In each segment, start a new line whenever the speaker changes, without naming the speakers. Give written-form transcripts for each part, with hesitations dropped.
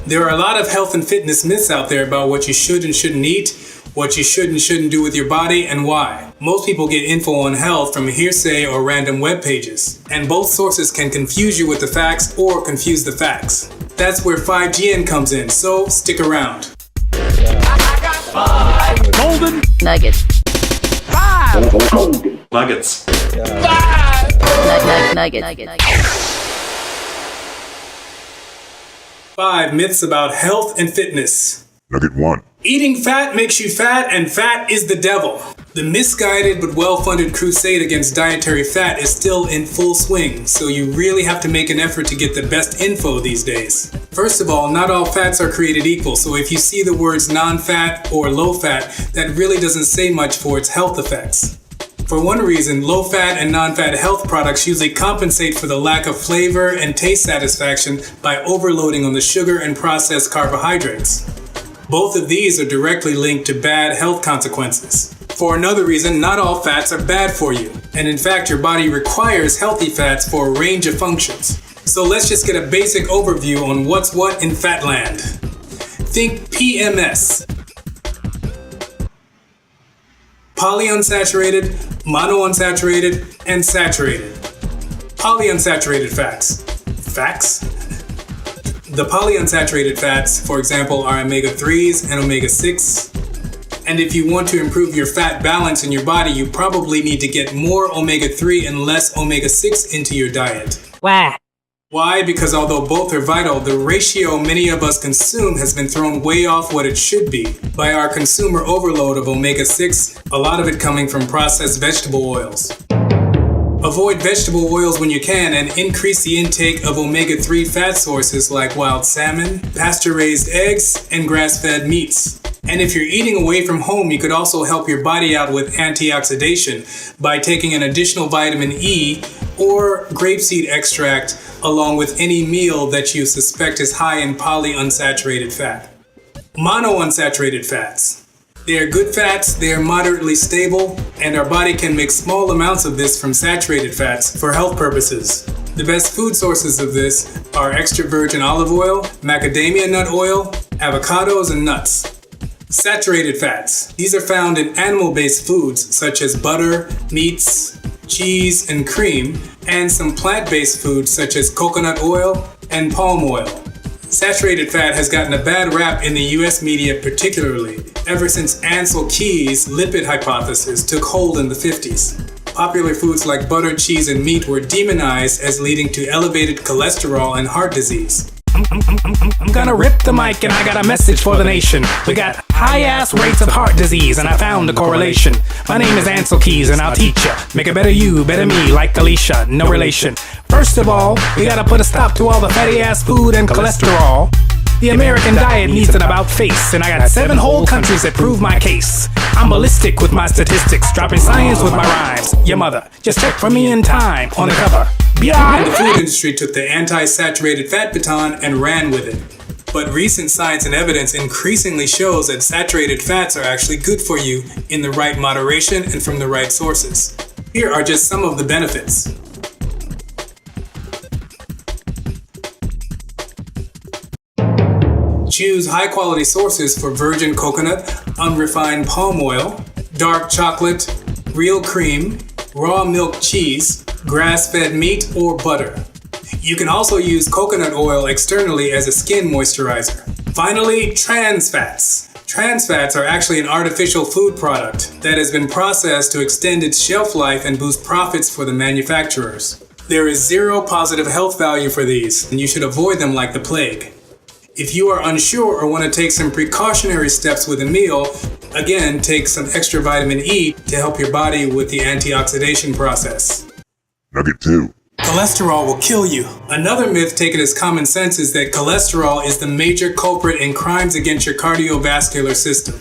There are a lot of health and fitness myths out there about what you should and shouldn't eat, what you should and shouldn't do with your body, and why. Most people get info on health from hearsay or random web pages, and both sources can confuse you with the facts or confuse the facts. That's where 5GN comes in, so stick around.
Golden
Nuggets.
5
Nuggets.
5 Nuggets.
5 myths about health and fitness.
Nugget 1.
Eating fat makes you fat, and fat is the devil. The misguided but well-funded crusade against dietary fat is still in full swing, so you really have to make an effort to get the best info these days. First of all, not all fats are created equal, so if you see the words non-fat or low-fat, that really doesn't say much for its health effects. For one reason, low-fat and non-fat health products usually compensate for the lack of flavor and taste satisfaction by overloading on the sugar and processed carbohydrates. Both of these are directly linked to bad health consequences. For another reason, not all fats are bad for you, and in fact, your body requires healthy fats for a range of functions. So let's just get a basic overview on what's what in Fatland. Think PMS. Polyunsaturated, monounsaturated, and saturated. Polyunsaturated fats. Facts? The polyunsaturated fats, for example, are omega-3s and omega-6. And if you want to improve your fat balance in your body, you probably need to get more omega-3 and less omega-6 into your diet.
Why?
Why? Because although both are vital, the ratio many of us consume has been thrown way off what it should be by our consumer overload of omega-6, a lot of it coming from processed vegetable oils. Avoid vegetable oils when you can and increase the intake of omega-3 fat sources like wild salmon, pasture-raised eggs, and grass-fed meats. And if you're eating away from home, you could also help your body out with antioxidation by taking an additional vitamin E or grapeseed extract along with any meal that you suspect is high in polyunsaturated fat. Monounsaturated fats. They are good fats, they are moderately stable, and our body can make small amounts of this from saturated fats for health purposes. The best food sources of this are extra virgin olive oil, macadamia nut oil, avocados, and nuts. Saturated fats. These are found in animal-based foods such as butter, meats, cheese, and cream, and some plant-based foods such as coconut oil and palm oil. Saturated fat has gotten a bad rap in the US media particularly, ever since Ansel Keys' lipid hypothesis took hold in the 50s. Popular foods like butter, cheese, and meat were demonized as leading to elevated cholesterol and heart disease.
I'm gonna rip the mic and I got a message for the nation. We got high-ass rates of heart disease and I found a correlation. My name is Ansel Keys and I'll teach ya. Make a better you, better me, like Alicia, no relation. First of all, we gotta put a stop to all the fatty-ass food and cholesterol. The American diet needs an about face, and I got 7 whole countries that prove my case. I'm ballistic with my statistics, dropping science with my rhymes. Your mother, just check for me in time on the cover.
And the food industry took the anti-saturated fat baton and ran with it. But recent science and evidence increasingly shows that saturated fats are actually good for you in the right moderation and from the right sources. Here are just some of the benefits. Choose high-quality sources for virgin coconut, unrefined palm oil, dark chocolate, real cream, raw milk cheese, grass-fed meat, or butter. You can also use coconut oil externally as a skin moisturizer. Finally, trans fats. Trans fats are actually an artificial food product that has been processed to extend its shelf life and boost profits for the manufacturers. There is zero positive health value for these, and you should avoid them like the plague. If you are unsure or want to take some precautionary steps with a meal, again, take some extra vitamin E to help your body with the antioxidation process.
Nugget 2.
Cholesterol will kill you. Another myth taken as common sense is that cholesterol is the major culprit in crimes against your cardiovascular system.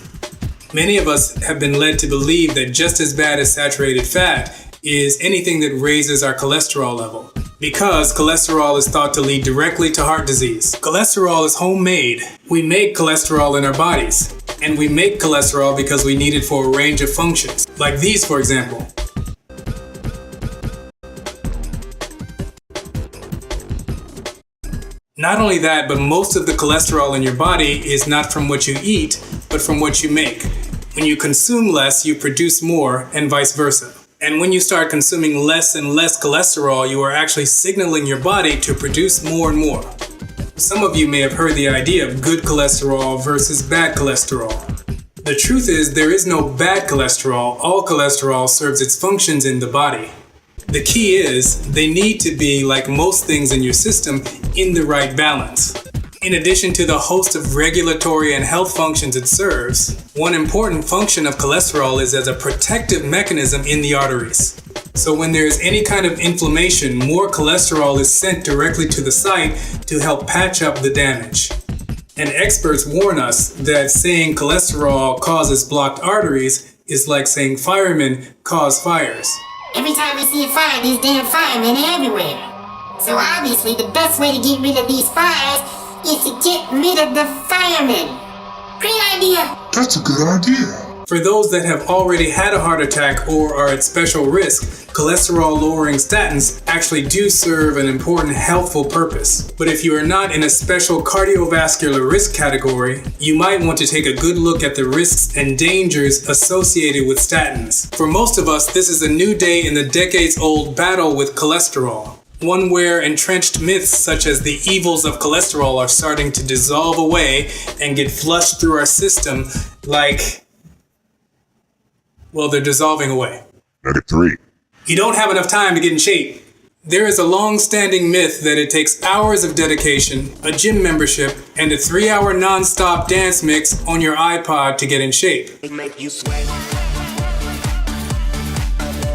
Many of us have been led to believe that just as bad as saturated fat is anything that raises our cholesterol level, because cholesterol is thought to lead directly to heart disease. Cholesterol is homemade. We make cholesterol in our bodies, and we make cholesterol because we need it for a range of functions, like these, for example. Not only that, but most of the cholesterol in your body is not from what you eat, but from what you make. When you consume less, you produce more, and vice versa. And when you start consuming less and less cholesterol, you are actually signaling your body to produce more and more. Some of you may have heard the idea of good cholesterol versus bad cholesterol. The truth is, there is no bad cholesterol. All cholesterol serves its functions in the body. The key is, they need to be, like most things in your system, in the right balance. In addition to the host of regulatory and health functions it serves, one important function of cholesterol is as a protective mechanism in the arteries. So when there is any kind of inflammation, more cholesterol is sent directly to the site to help patch up the damage. And experts warn us that saying cholesterol causes blocked arteries is like saying firemen cause fires.
Every time we see a fire, these damn firemen are everywhere. So obviously the best way to get rid of these fires is to get rid of the firemen. Great idea.
That's a good idea.
For those that have already had a heart attack or are at special risk, cholesterol-lowering statins actually do serve an important healthful purpose. But if you are not in a special cardiovascular risk category, you might want to take a good look at the risks and dangers associated with statins. For most of us, this is a new day in the decades-old battle with cholesterol. One where entrenched myths such as the evils of cholesterol are starting to dissolve away and get flushed through our system they're dissolving away.
Nugget 3.
You don't have enough time to get in shape. There is a long-standing myth that it takes hours of dedication, a gym membership, and a 3-hour non-stop dance mix on your iPod to get in shape.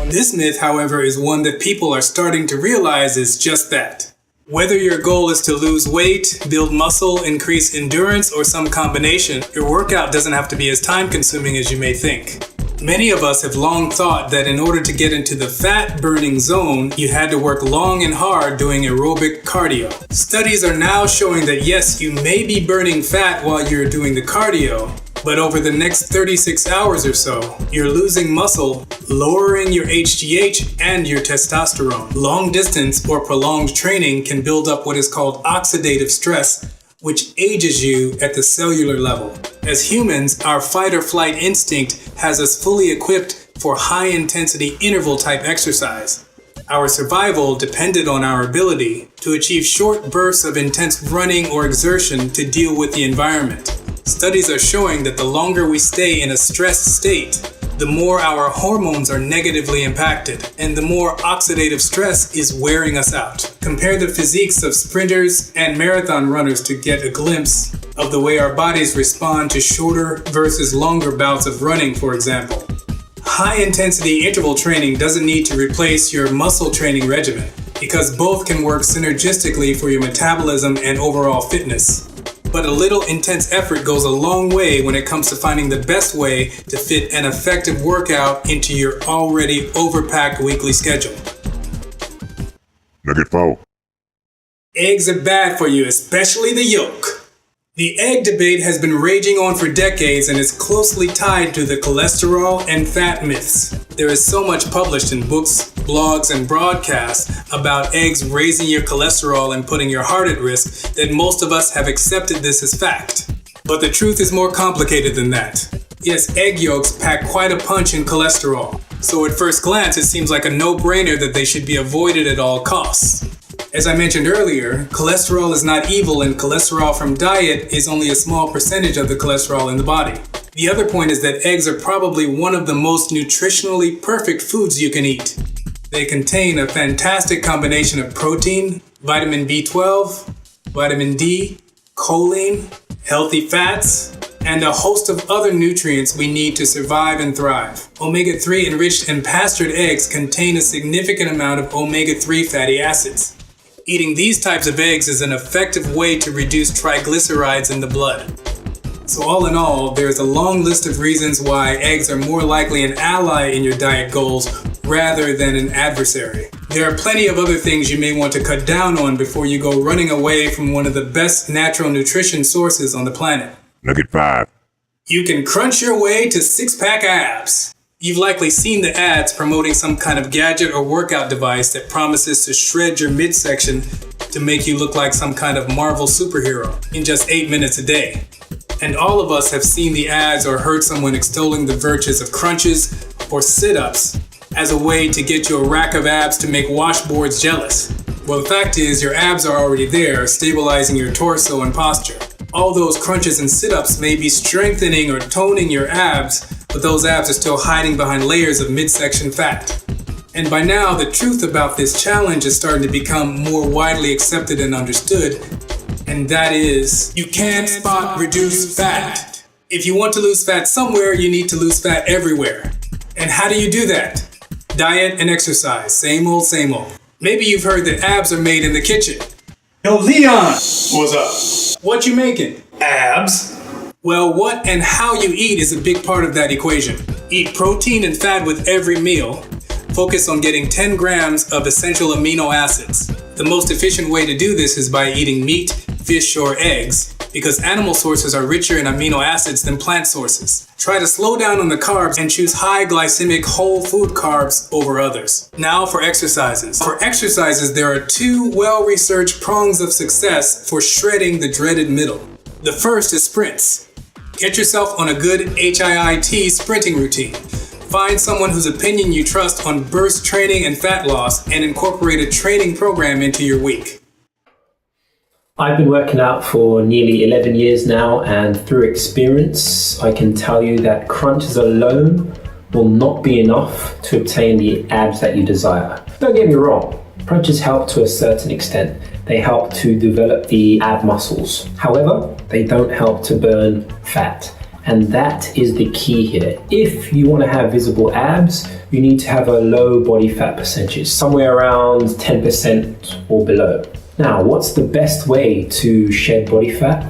This myth, however, is one that people are starting to realize is just that. Whether your goal is to lose weight, build muscle, increase endurance, or some combination, your workout doesn't have to be as time-consuming as you may think. Many of us have long thought that in order to get into the fat-burning zone, you had to work long and hard doing aerobic cardio. Studies are now showing that yes, you may be burning fat while you're doing the cardio, but over the next 36 hours or so, you're losing muscle, lowering your HGH and your testosterone. Long distance or prolonged training can build up what is called oxidative stress, which ages you at the cellular level. As humans, our fight or flight instinct has us fully equipped for high-intensity interval-type exercise. Our survival depended on our ability to achieve short bursts of intense running or exertion to deal with the environment. Studies are showing that the longer we stay in a stressed state, the more our hormones are negatively impacted, and the more oxidative stress is wearing us out. Compare the physiques of sprinters and marathon runners to get a glimpse of the way our bodies respond to shorter versus longer bouts of running, for example. High-intensity interval training doesn't need to replace your muscle training regimen, because both can work synergistically for your metabolism and overall fitness. But a little intense effort goes a long way when it comes to finding the best way to fit an effective workout into your already overpacked weekly schedule.
Nugget 4.
Eggs are bad for you, especially the yolk. The egg debate has been raging on for decades and is closely tied to the cholesterol and fat myths. There is so much published in books, blogs, and broadcasts about eggs raising your cholesterol and putting your heart at risk that most of us have accepted this as fact. But the truth is more complicated than that. Yes, egg yolks pack quite a punch in cholesterol, so at first glance it seems like a no-brainer that they should be avoided at all costs. As I mentioned earlier, cholesterol is not evil and cholesterol from diet is only a small percentage of the cholesterol in the body. The other point is that eggs are probably one of the most nutritionally perfect foods you can eat. They contain a fantastic combination of protein, vitamin B12, vitamin D, choline, healthy fats, and a host of other nutrients we need to survive and thrive. Omega-3 enriched and pastured eggs contain a significant amount of omega-3 fatty acids. Eating these types of eggs is an effective way to reduce triglycerides in the blood. So all in all, there's a long list of reasons why eggs are more likely an ally in your diet goals rather than an adversary. There are plenty of other things you may want to cut down on before you go running away from one of the best natural nutrition sources on the planet.
Nugget 5.
You can crunch your way to six-pack abs. You've likely seen the ads promoting some kind of gadget or workout device that promises to shred your midsection to make you look like some kind of Marvel superhero in just 8 minutes a day. And all of us have seen the ads or heard someone extolling the virtues of crunches or sit-ups as a way to get you a rack of abs to make washboards jealous. Well, the fact is your abs are already there, stabilizing your torso and posture. All those crunches and sit-ups may be strengthening or toning your abs, but those abs are still hiding behind layers of midsection fat. And by now, the truth about this challenge is starting to become more widely accepted and understood, and that is, you can't spot reduce fat. If you want to lose fat somewhere, you need to lose fat everywhere. And how do you do that? Diet and exercise, same old, same old. Maybe you've heard that abs are made in the kitchen.
Yo, Leon!
What's up? What you making?
Abs?
Well, what and how you eat is a big part of that equation. Eat protein and fat with every meal. Focus on getting 10 grams of essential amino acids. The most efficient way to do this is by eating meat, fish, or eggs, because animal sources are richer in amino acids than plant sources. Try to slow down on the carbs and choose high glycemic whole food carbs over others. Now for exercises. For exercises, there are 2 well-researched prongs of success for shredding the dreaded middle. The first is sprints. Get yourself on a good HIIT sprinting routine. Find someone whose opinion you trust on burst training and fat loss and incorporate a training program into your week.
I've been working out for nearly 11 years now, and through experience, I can tell you that crunches alone will not be enough to obtain the abs that you desire. Don't get me wrong, crunches help to a certain extent. They help to develop the ab muscles. However, they don't help to burn fat. And that is the key here. If you want to have visible abs, you need to have a low body fat percentage, somewhere around 10% or below. Now, what's the best way to shed body fat?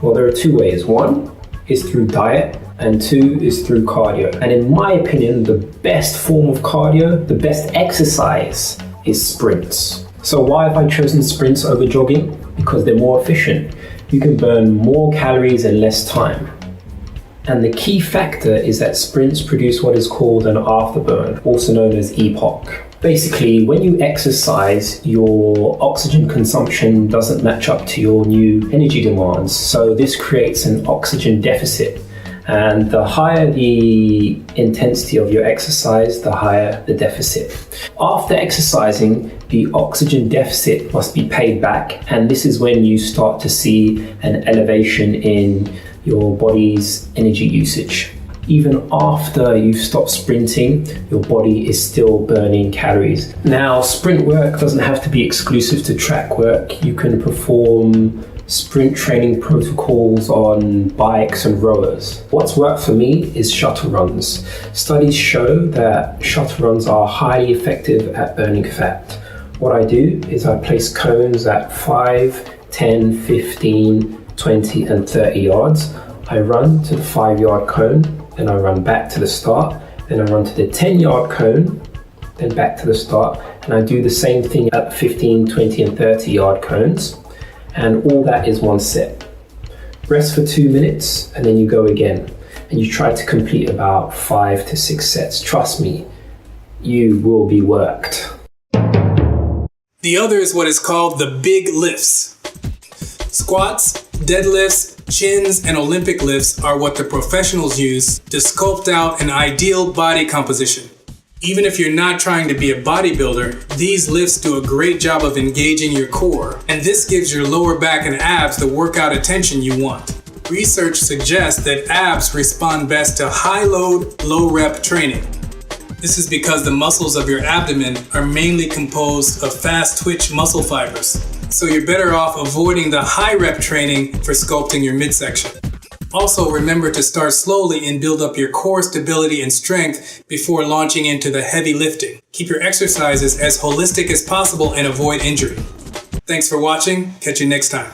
Well, there are 2 ways. 1 is through diet, and 2 is through cardio. And in my opinion, the best form of cardio, the best exercise is sprints. So why have I chosen sprints over jogging? Because they're more efficient. You can burn more calories in less time. And the key factor is that sprints produce what is called an afterburn, also known as EPOC. Basically, when you exercise, your oxygen consumption doesn't match up to your new energy demands. So this creates an oxygen deficit. And the higher the intensity of your exercise, the higher the deficit. After exercising, the oxygen deficit must be paid back. And this is when you start to see an elevation in your body's energy usage. Even after you've stopped sprinting, your body is still burning calories. Now, sprint work doesn't have to be exclusive to track work. You can perform sprint training protocols on bikes and rowers. What's worked for me is shuttle runs. Studies show that shuttle runs are highly effective at burning fat. What I do is I place cones at 5, 10, 15, 20 and 30 yards. I run to the 5-yard cone, then I run back to the start, then I run to the 10-yard cone, then back to the start, and I do the same thing at 15, 20 and 30-yard cones, and all that is 1 set. Rest for 2 minutes, and then you go again, and you try to complete about 5 to 6 sets. Trust me, you will be worked.
The other is what is called the big lifts. Squats, deadlifts, chins, and Olympic lifts are what the professionals use to sculpt out an ideal body composition. Even if you're not trying to be a bodybuilder, these lifts do a great job of engaging your core, and this gives your lower back and abs the workout attention you want. Research suggests that abs respond best to high-load, low-rep training. This is because the muscles of your abdomen are mainly composed of fast-twitch muscle fibers, so you're better off avoiding the high-rep training for sculpting your midsection. Also, remember to start slowly and build up your core stability and strength before launching into the heavy lifting. Keep your exercises as holistic as possible and avoid injury. Thanks for watching. Catch you next time.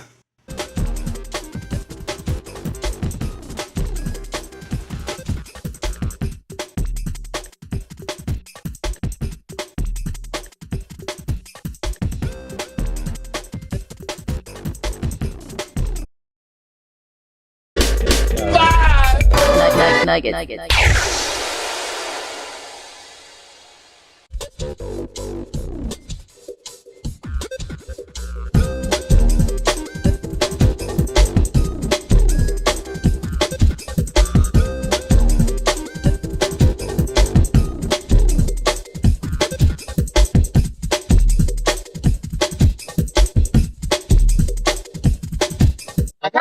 Nugget.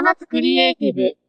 Akamatsuクリエイティブ